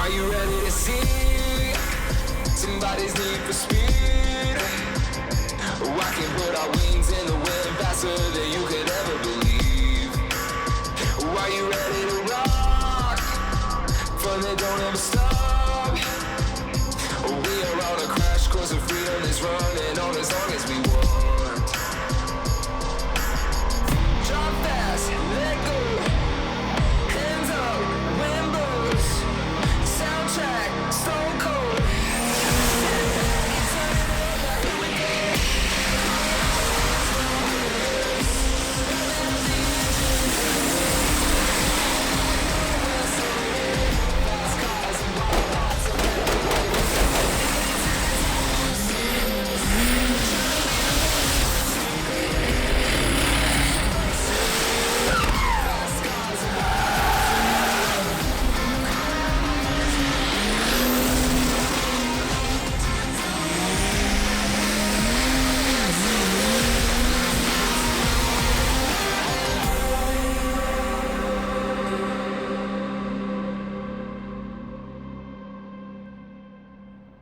Are you ready to see somebody's need for speed? I can put our wings in the wind faster than you could ever believe. Are you ready to rock? Fun that don't ever stop. We are on a crash course and freedom is running on as long as we want. Drop fast, let go. Hands up, wind blows. Soundtrack, stone cold.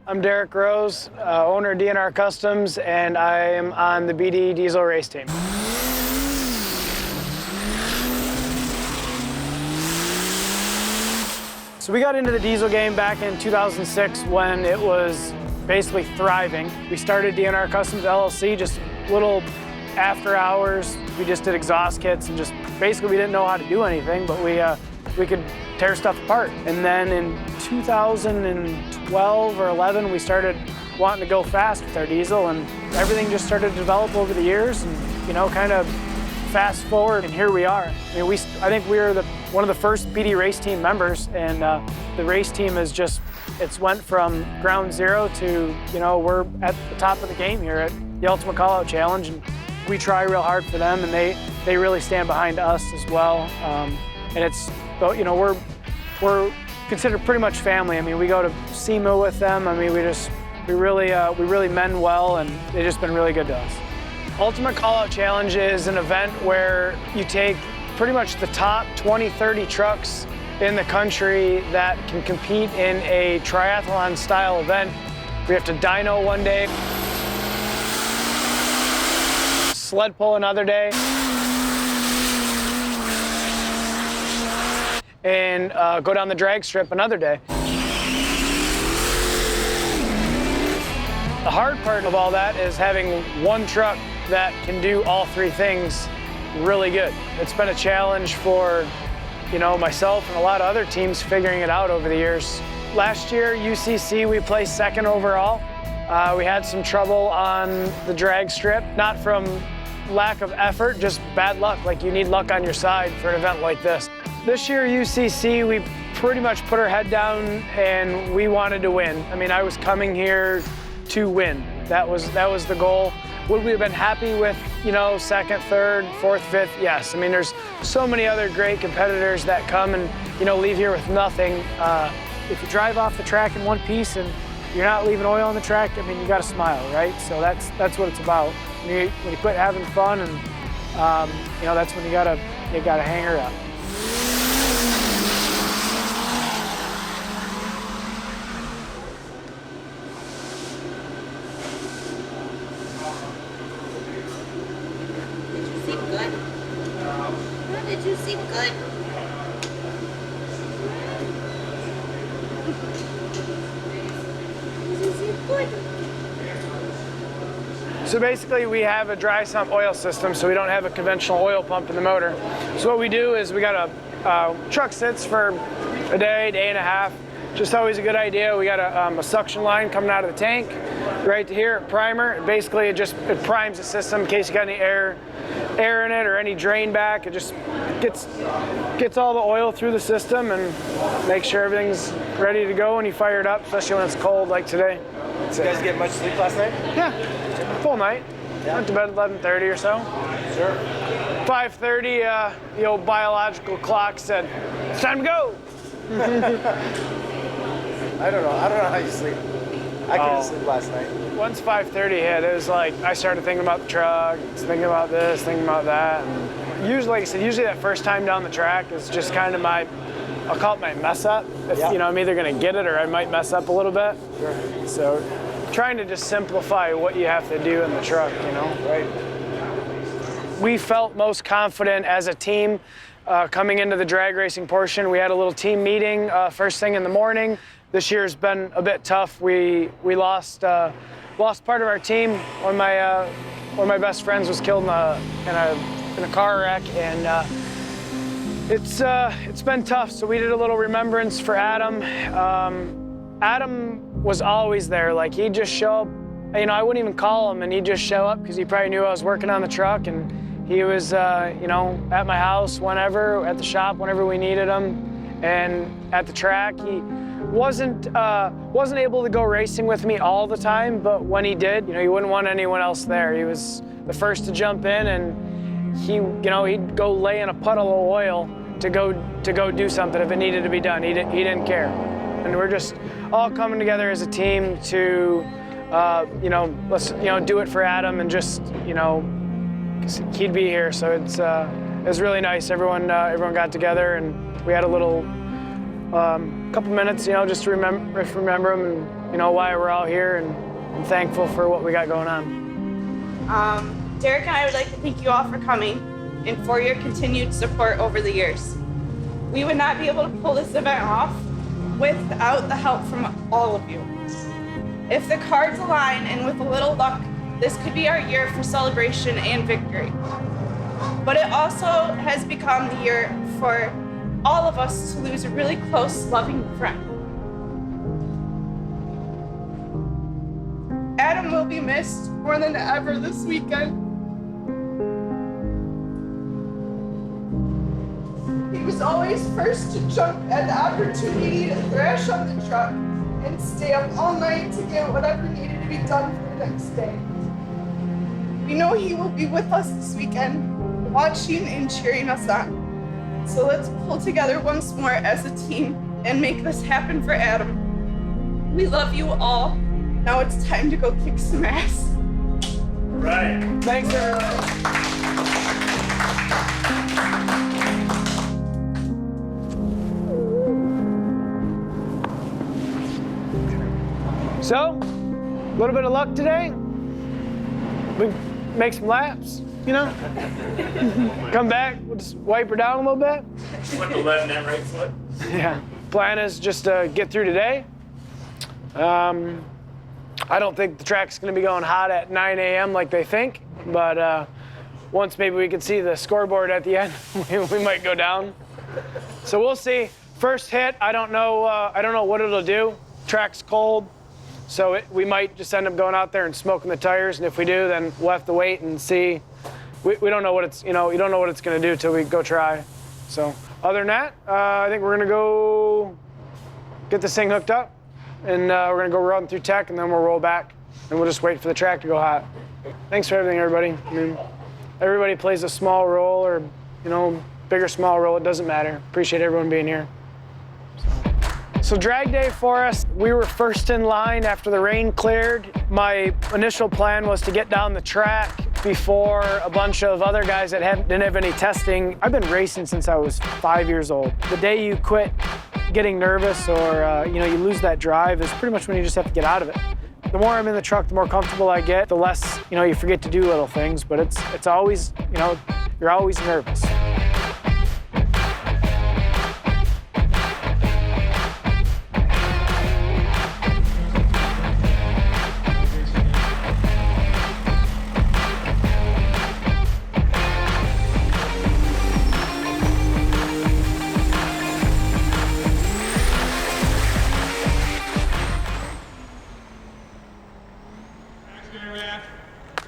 I'm Derek Rose, owner of DNR Customs, and I am on the BD Diesel race team. So we got into the diesel game back in 2006 when it was basically thriving. We started DNR Customs LLC, just little after hours. We just did exhaust kits and just basically we didn't know how to do anything, but we could tear stuff apart. And then in 2012 or 11, we started wanting to go fast with our diesel, and everything just started to develop over the years, and kind of fast forward, and here we are. I mean, I think we are one of the first BD race team members, and the race team is just, it's went from ground zero to, we're at the top of the game here at the Ultimate Callout Challenge, and we try real hard for them, and they really stand behind us as well. And it's, we're considered pretty much family. I mean, we go to SEMA with them. I mean, we really mend well, and they've just been really good to us. Ultimate Callout Challenge is an event where you take pretty much the top 20, 30 trucks in the country that can compete in a triathlon style event. We have to dyno one day, sled pull another day, and go down the drag strip another day. The hard part of all that is having one truck that can do all three things really good. It's been a challenge for myself and a lot of other teams figuring it out over the years. Last year, UCC, we placed second overall. We had some trouble on the drag strip, not from lack of effort, just bad luck. Like, you need luck on your side for an event like this. This year, UCC, we pretty much put our head down and we wanted to win. I mean, I was coming here to win. That was the goal. Would we have been happy with, second, third, fourth, fifth? Yes. I mean, there's so many other great competitors that come and, leave here with nothing. If you drive off the track in one piece and you're not leaving oil on the track, I mean, you got to smile, right? So that's what it's about. When you quit having fun, and that's when you gotta hang her up. Did you seem good? So basically, we have a dry sump oil system, so we don't have a conventional oil pump in the motor. So what we do is we got a truck sits for a day, day and a half. Just always a good idea. We got a suction line coming out of the tank right to here, primer. Basically, it primes the system in case you got any air in it or any drain back. It just gets all the oil through the system and makes sure everything's ready to go when you fire it up, especially when it's cold like today. Did you guys get much sleep last night? Yeah, full night. Yeah. Went to bed at 11:30 or so. Sure. 5:30, the old biological clock said, "It's time to go." I don't know how you sleep. I couldn't sleep last night. Once 5:30 hit, it was like I started thinking about the truck, thinking about this, thinking about that. And usually, like I said, usually that first time down the track is just kind of my I'll call it my mess up. If, Yeah. you know, I'm either going to get it or I might mess up a little bit. Sure. So trying to just simplify what you have to do in the truck, you know. Right. We felt most confident as a team coming into the drag racing portion. We had a little team meeting first thing in the morning. This year's been a bit tough. We lost part of our team. One of my best friends was killed in a car wreck, and it's been tough. So we did a little remembrance for Adam. Adam was always there. Like, he'd just show up. You know, I wouldn't even call him, and he'd just show up because he probably knew I was working on the truck, and he was, you know, at my house whenever, at the shop whenever we needed him, and at the track. He wasn't able to go racing with me all the time, but when he did, you know, he wouldn't want anyone else there. He was the first to jump in, and he'd go lay in a puddle of oil to go do something if it needed to be done. He didn't care, and we're just all coming together as a team to, you know, let's, you know, do it for Adam, and just, you know, 'cause he'd be here. So it was really nice. Everyone got together, and we had a little couple minutes, you know, just to remember him, and, you know, why we're all here, and I'm thankful for what we got going on. Derek and I would like to thank you all for coming and for your continued support over the years. We would not be able to pull this event off without the help from all of you. If the cards align, and with a little luck, this could be our year for celebration and victory. But it also has become the year for all of us to lose a really close, loving friend. Adam will be missed more than ever this weekend. He was always first to jump at the opportunity to thrash on the truck and stay up all night to get whatever needed to be done for the next day. We know he will be with us this weekend, watching and cheering us on. So let's pull together once more as a team and make this happen for Adam. We love you all. Now it's time to go kick some ass. Right. Thanks, everyone. So, a little bit of luck today. We make some laps, you know? Come back, we'll just wipe her down a little bit. Put the lead in that right foot. Yeah. Plan is just to get through today. I don't think the track's going to be going hot at 9 a.m. like they think, but once maybe we can see the scoreboard at the end, we might go down. So we'll see. First hit, I don't know what it'll do. Track's cold, so we might just end up going out there and smoking the tires, and if we do, then we'll have to wait and see. We don't know what it's, you know, you don't know what it's going to do till we go try. So other than that, I think we're going to go get this thing hooked up, and we're going to go run through tech, and then we'll roll back, and we'll just wait for the track to go hot. Thanks for everything, everybody. I mean, everybody plays a small role, or, you know, big or small role, it doesn't matter. Appreciate everyone being here. So drag day for us, we were first in line after the rain cleared. My initial plan was to get down the track before a bunch of other guys that didn't have any testing. I've been racing since I was 5 years old. The day you quit getting nervous, or you know, you lose that drive, is pretty much when you just have to get out of it. The more I'm in the truck, the more comfortable I get, the less, you know, you forget to do little things, but it's always, you know, you're always nervous.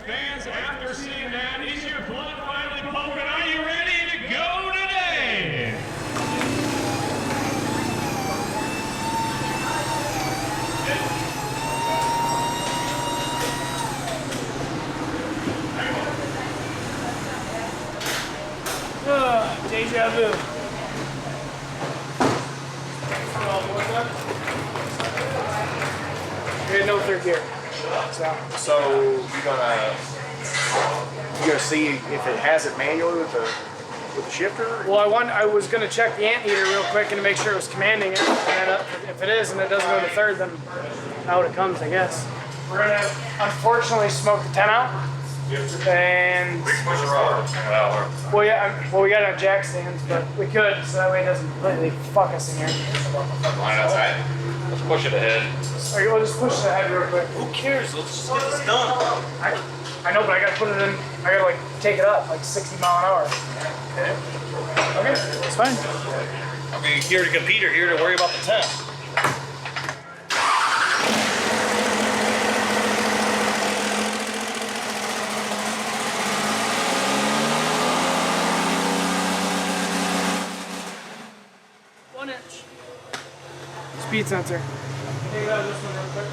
Fans, after seeing that, is your blood finally pumping? Are you ready to go today? Deja vu. We had no third gear. So you're gonna see if it has it manually with the with the shifter? Well, I was going to check the anteater real quick and to make sure it was commanding it. And if it is and it doesn't go to third, then out it comes, I guess. We're going to unfortunately smoke the 10 out. And well, yeah, we got our jack stands, but we could, so that way it doesn't completely fuck us in here. Line outside. Let's push it ahead. All right, we'll just push it ahead real quick. Who cares? Let's just get this done. I know, but I gotta put it in. I gotta like take it up like 60 mile an hour. Okay. Okay, it's fine. I mean, here to compete or here to worry about the 10? Speed sensor. Take out this one real quick.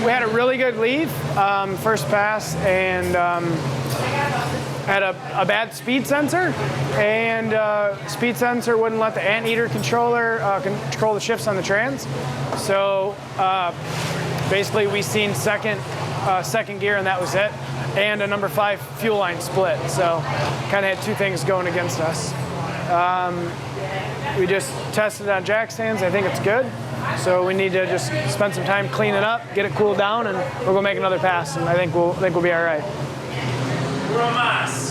We had a really good leave, first pass, and had a bad speed sensor, and speed sensor wouldn't let the anteater controller control the shifts on the trans. So basically we seen second gear, and that was it, and a number 5 fuel line split. So kind of had two things going against us. We just tested it on jack stands. I think it's good. So we need to just spend some time cleaning up, get it cooled down, and we'll go make another pass. And I think we'll be all right. Romas.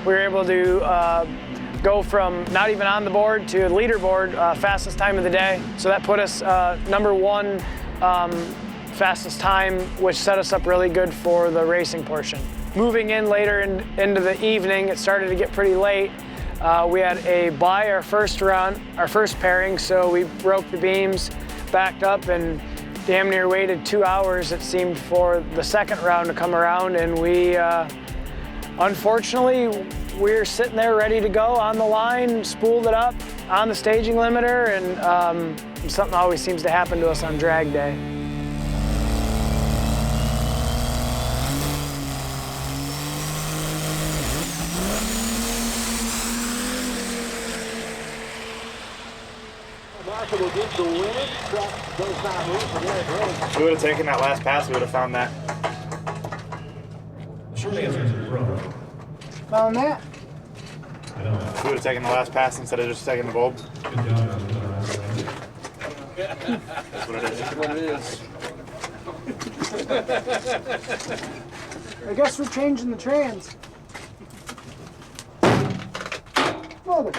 We were able to go from not even on the board to leaderboard fastest time of the day. So that put us number 1 fastest time, which set us up really good for the racing portion. Moving in later into the evening, it started to get pretty late. We had a buy our first run, our first pairing, so we broke the beams, backed up, and damn near waited 2 hours, it seemed, for the second round to come around, and we unfortunately, we're sitting there ready to go on the line, spooled it up on the staging limiter, and something always seems to happen to us on drag day. If we would have taken that last pass, we would have found that. Short answer is bro. Found that? If we would have taken the last pass instead of just taking the bulb. That's what it is. I guess we're changing the trans. Mother.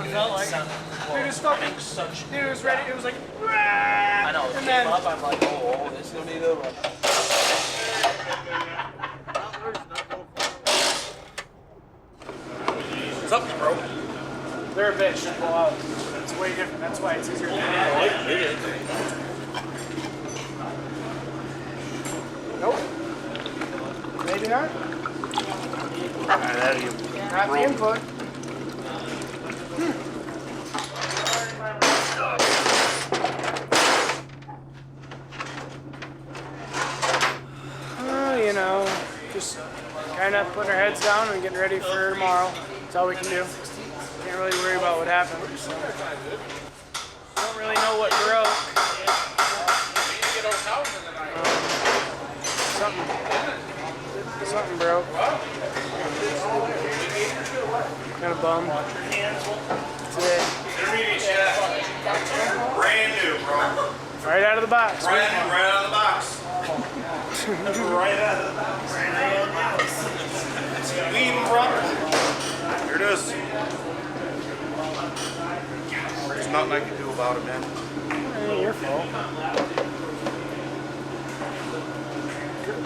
felt like. Dude, it was fucking, dude, it was ready, it was like, I know, and then, up, I'm like, oh, this is gonna be a good one. What's up, bro? They're a bitch to pull out. It's way different, that's why it's easier to do. Nope. Maybe not. Not the input. You know, just kind of putting our heads down and getting ready for tomorrow. That's all we can do. Can't really worry about what happened. So. Don't really know what broke. Something broke. Kind of bummed today. Brand new, bro. Right out of the box. Right out of the box. Right out of the box. Clean rubber. Here it is. There's nothing I can do about it, man. It ain't your fault.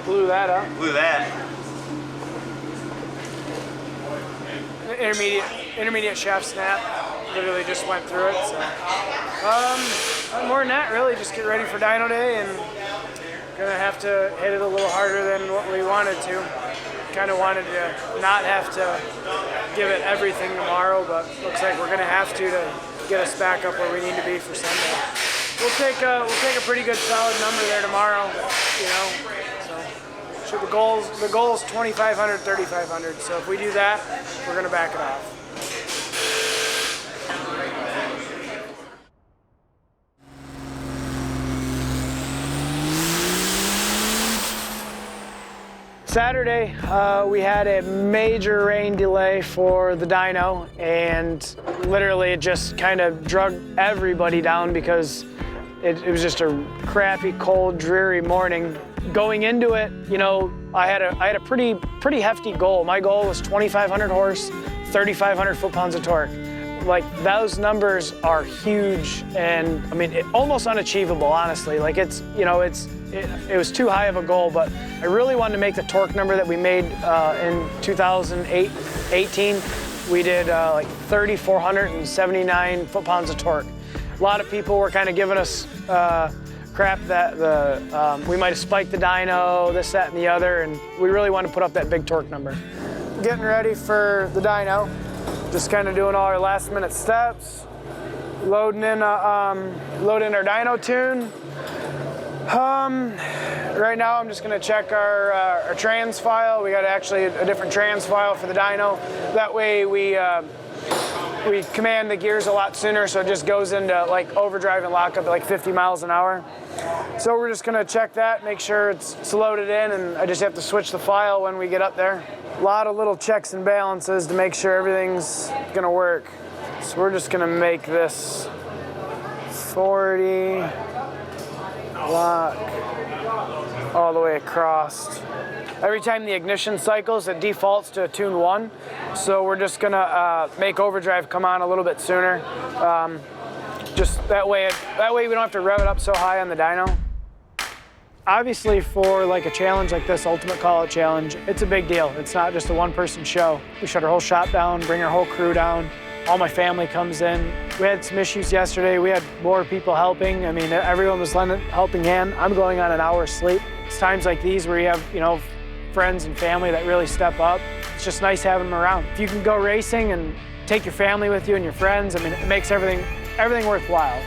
Blew that up. Blew that. Intermediate shaft snap. Literally just went through it. So, more than that, really, just get ready for dyno day and gonna have to hit it a little harder than what we wanted to. Kind of wanted to not have to give it everything tomorrow, but looks like we're gonna have to get us back up where we need to be for Sunday. We'll take a pretty good solid number there tomorrow, you know. So the goal is 2,500, 3,500. So if we do that, we're gonna back it off. Saturday, we had a major rain delay for the dyno, and literally it just kind of drug everybody down because it was just a crappy, cold, dreary morning. Going into it, you know, I had a pretty hefty goal. My goal was 2,500 horse, 3,500 foot-pounds of torque. Like, those numbers are huge, and I mean, almost unachievable, honestly. Like, it was too high of a goal, but I really wanted to make the torque number that we made in 2018. We did like 3,479 foot-pounds of torque. A lot of people were kind of giving us crap that we might have spiked the dyno, this, that, and the other, and we really wanted to put up that big torque number. Getting ready for the dyno, just kind of doing all our last-minute steps, loading in our dyno tune. Right now I'm just gonna check our trans file. We got actually a different trans file for the dyno. That way we command the gears a lot sooner, so it just goes into like overdrive and lockup at like 50 miles an hour. So we're just gonna check that, make sure it's loaded in, and I just have to switch the file when we get up there. A lot of little checks and balances to make sure everything's gonna work. So we're just gonna make this 40, lock, all the way across. Every time the ignition cycles, it defaults to a tune 1. So we're just gonna make overdrive come on a little bit sooner. Just that way we don't have to rev it up so high on the dyno. Obviously, for like a challenge like this, Ultimate Callout Challenge, it's a big deal. It's not just a one-person show. We shut our whole shop down, bring our whole crew down. All my family comes in. We had some issues yesterday. We had more people helping. I mean, everyone was lending a helping hand. I'm going on an hour's sleep. It's times like these where you have, you know, friends and family that really step up. It's just nice having them around. If you can go racing and take your family with you and your friends, I mean, it makes everything worthwhile.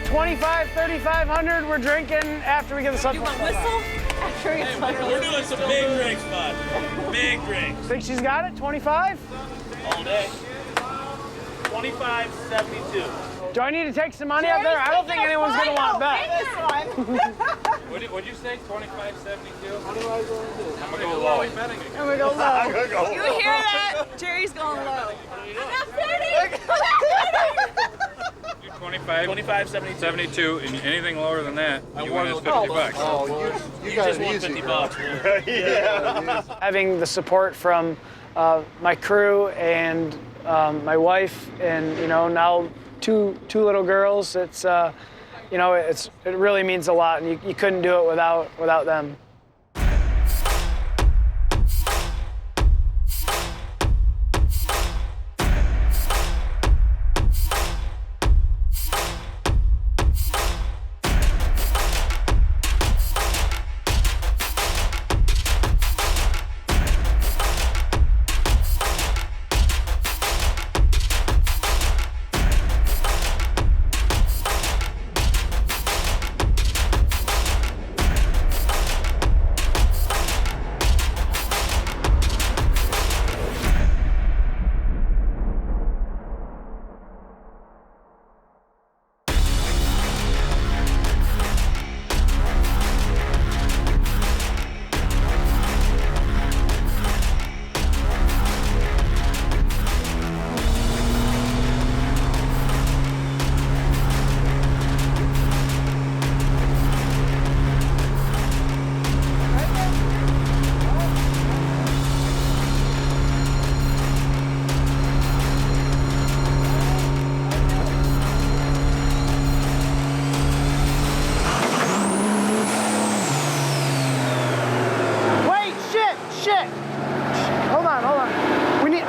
25, 3,500, we're drinking after we get the sun. You want whistle? After we get We're doing some big drinks, bud. Big drinks. Think she's got it, 25? All day. 25.72. Do I need to take some money out there? I don't think anyone's gonna want to bet. What'd you say? 25.72? I'm gonna go low. I'm gonna go low. You hear that? Jerry's going low. I'm not 25.72, and anything lower than that, you win us 50 bucks. You got just it won easy, 50 bro. bucks. Having the support from my crew and my wife, and now two little girls. It's it really means a lot, and you couldn't do it without them.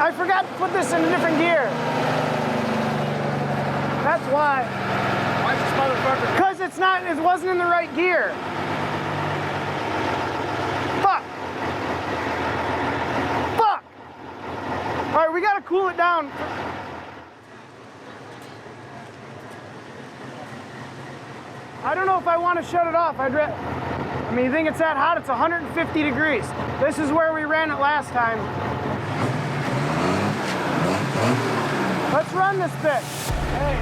I forgot to put this in a different gear. That's why. Why is this motherfucker? Because it wasn't in the right gear. Fuck. Fuck. All right, we gotta cool it down. I don't know if I want to shut it off. I mean, you think it's that hot? It's 150 degrees. This is where we ran it last time. Let's run this bitch. Hey,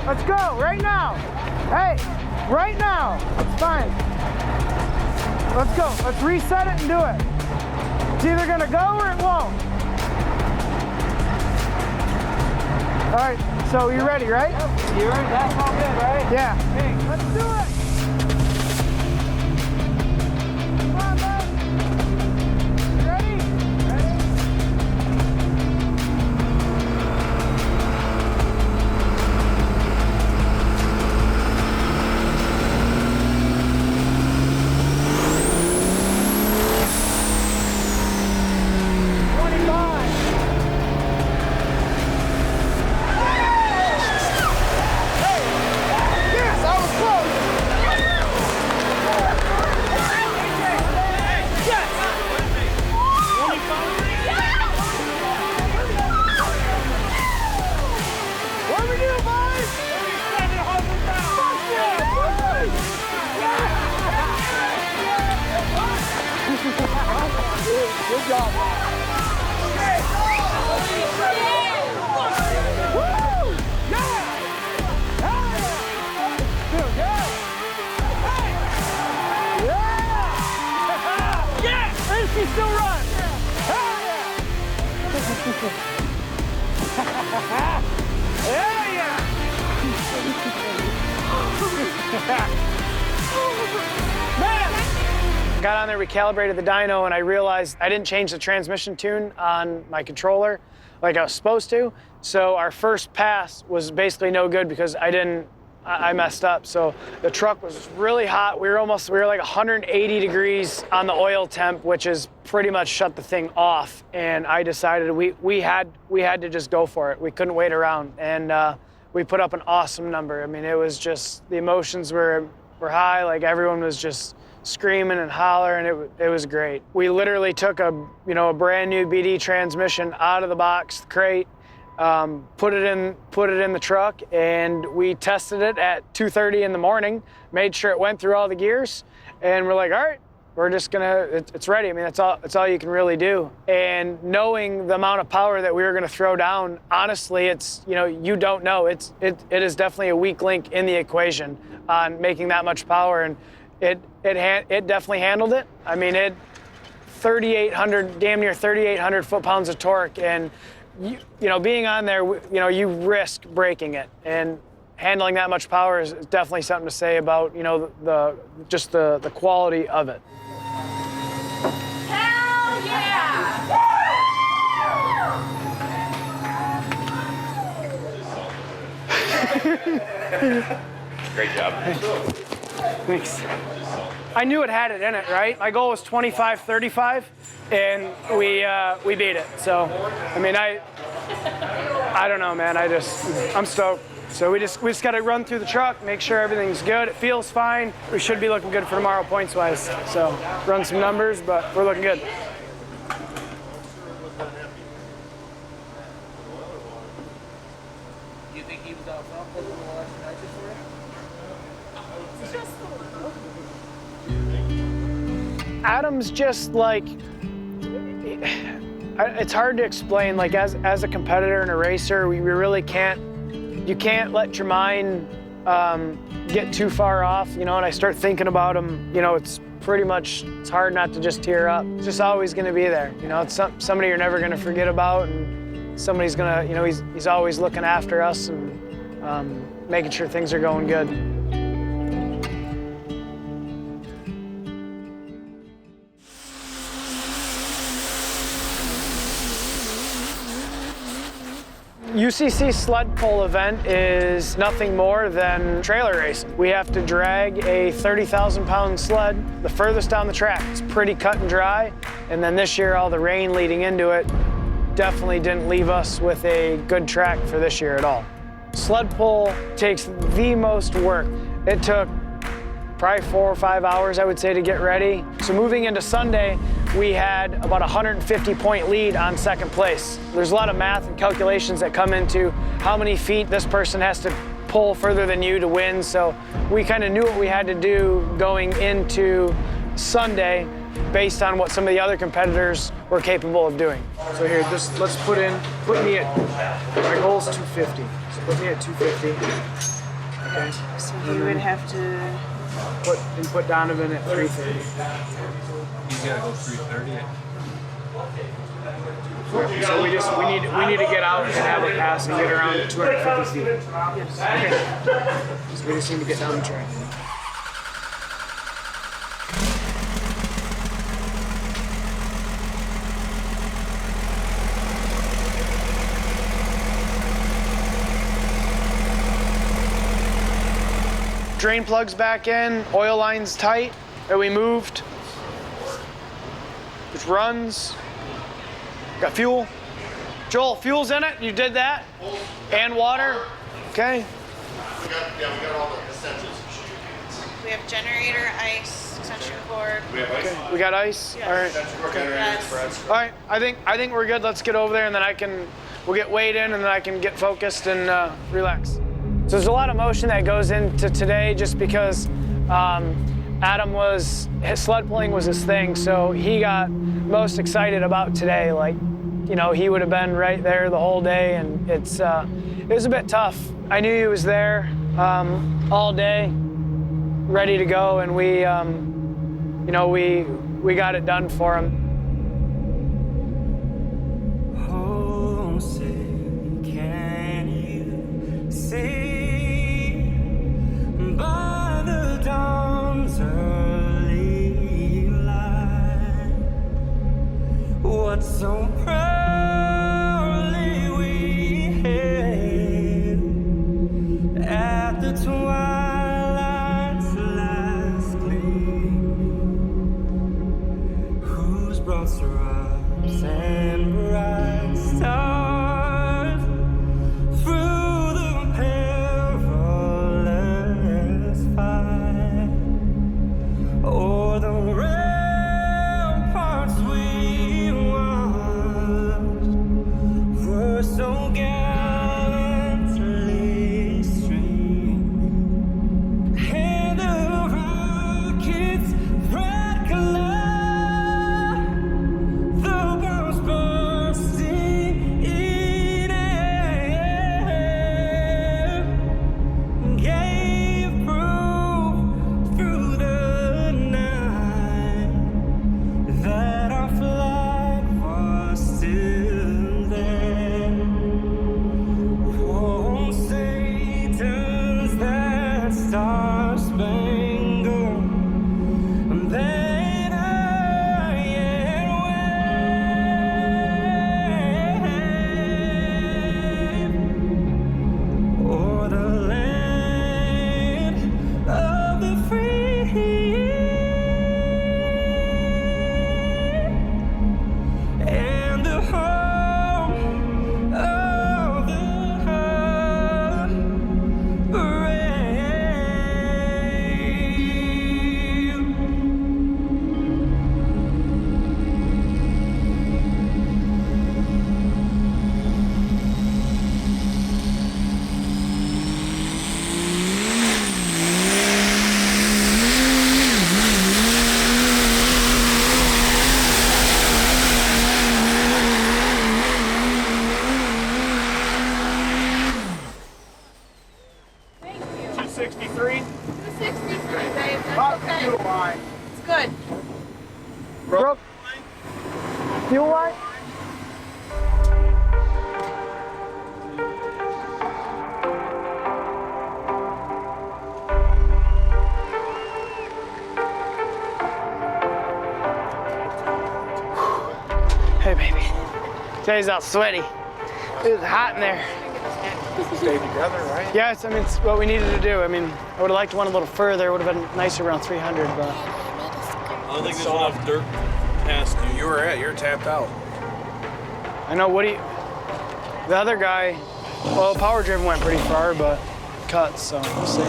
let's go right now. Hey, right now. It's fine. Let's go. Let's reset it and do it. It's either gonna go or it won't. All right, so you're ready, right? You ready? That's all good, right? Yeah. Hey, let's do it. Come on, man. You ready? Ready? Good job. Woo! Yeah! Dude, yeah! Yeah! Yeah! And she still runs! Hell yeah! Man! Got on there, we calibrated the dyno, and I realized I didn't change the transmission tune on my controller like I was supposed to. So our first pass was basically no good because I messed up. So the truck was really hot. We were like 180 degrees on the oil temp, which is pretty much shut the thing off. And I decided we had to just go for it. We couldn't wait around. And we put up an awesome number. I mean, it was just, the emotions were high. Like everyone was just screaming and hollering. It was great. We literally took a brand new BD transmission out of the box, the crate, put it in the truck, and we tested it at 2:30 in the morning, made sure it went through all the gears, and we're like, all right, we're just it's ready. I mean, that's all you can really do. And knowing the amount of power that we were gonna throw down, honestly, it's, you don't know. It is definitely a weak link in the equation on making that much power, and it definitely handled it. I mean, damn near 3,800 foot-pounds of torque, and being on there, you risk breaking it, and handling that much power is definitely something to say about, you know, just the quality of it. Hell yeah! Great job. Thanks. I knew it had it in it, right? My goal was 25-35, and we beat it. So, I mean, I don't know, man. I'm stoked. So we just got to run through the truck, make sure everything's good. It feels fine. We should be looking good for tomorrow points-wise. So run some numbers, but we're looking good. You think he was out front putting a little extra nitrous for you? Adam's just like, it's hard to explain. Like as a competitor and a racer, we really you can't let your mind get too far off, you know, and I start thinking about him, you know, it's hard not to just tear up. It's just always gonna be there. You know, it's somebody you're never gonna forget about, and somebody's gonna, you know, he's always looking after us and making sure things are going good. Ucc Sled Poll event is nothing more than trailer racing. We have to drag a 30,000-pound sled the furthest down the track. It's pretty cut and dry, and then this year all the rain leading into it definitely didn't leave us with a good track for this year at all. Sled pull takes the most work. It took probably 4 or 5 hours, I would say, to get ready. So moving into Sunday, we had about a 150-point lead on second place. There's a lot of math and calculations that come into how many feet this person has to pull further than you to win. So we kind of knew what we had to do going into Sunday based on what some of the other competitors were capable of doing. So here, let's put me at, my goal's 250. So put me at 250. Okay. So you would have to Put Donovan at 330. He's got to go 330. So we need to get out and have a pass and get around 250 feet. Yes. Okay. So we just need to get down the track. Drain plugs back in, oil lines tight that we moved, which runs. Got fuel. Joel, fuel's in it? You did that? And water? Okay. We got all the essentials. We have generator, ice, extension cord. We have ice. Okay. We got ice? Yes. All right. Extension cord, generators, press. All right, I think we're good. Let's get over there and then we'll get weighed in and then I can get focused and relax. So there's a lot of motion that goes into today just because his sled pulling was his thing, so he got most excited about today. Like, you know, he would have been right there the whole day, and it was a bit tough. I knew he was there all day, ready to go, and we got it done for him. Oh, say, can you see by the dawn's early light what so proudly we hailed at the twilight's last gleam, whose broad stripes and bright stars through the perilous fight o'er the ramparts we watched were so gallantly streaming, and the rocket's red glare It's good. Broke. Fuel line? Hey, baby. Today's all sweaty. It was hot in there. Stay together, right? Yes, I mean, it's what we needed to do. I mean, I would have liked one a little further. It would have been nicer around 300, but I don't think there's enough dirt past you. You're tapped out. I know Woody, the other guy, well, power driven went pretty far, but cut, so we'll see.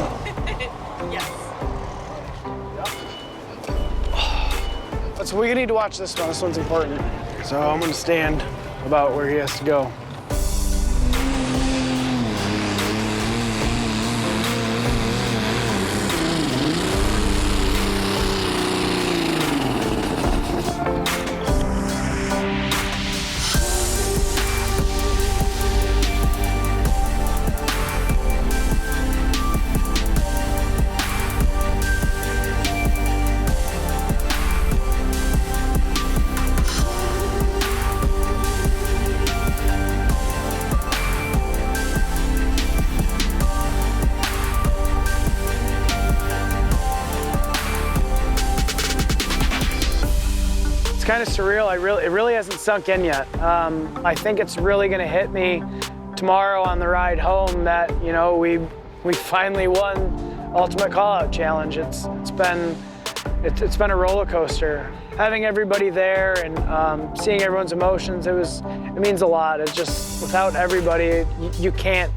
Yes. So we need to watch this one. This one's important. So I'm gonna stand about where he has to go. It's kind of surreal. It really hasn't sunk in yet. I think it's really going to hit me tomorrow on the ride home that, you know, we finally won Ultimate Callout Challenge. It's been a roller coaster. Having everybody there and seeing everyone's emotions, it means a lot. It's just without everybody, you can't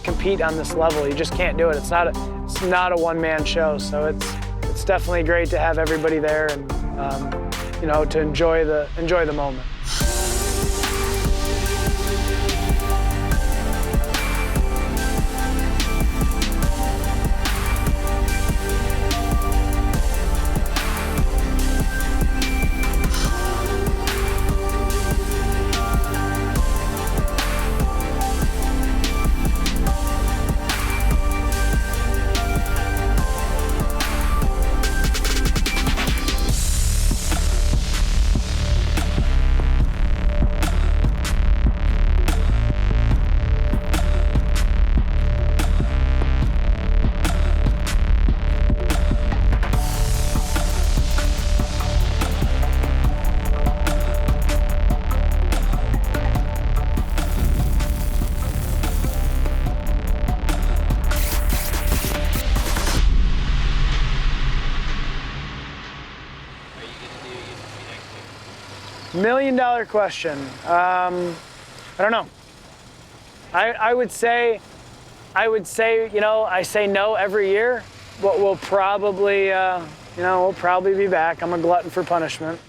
compete on this level. You just can't do it. It's not a one-man show. So it's definitely great to have everybody there and you know, to enjoy the moment. $1 million question. I don't know. I would say, you know, I say no every year, but we'll probably, you know, we'll probably be back. I'm a glutton for punishment.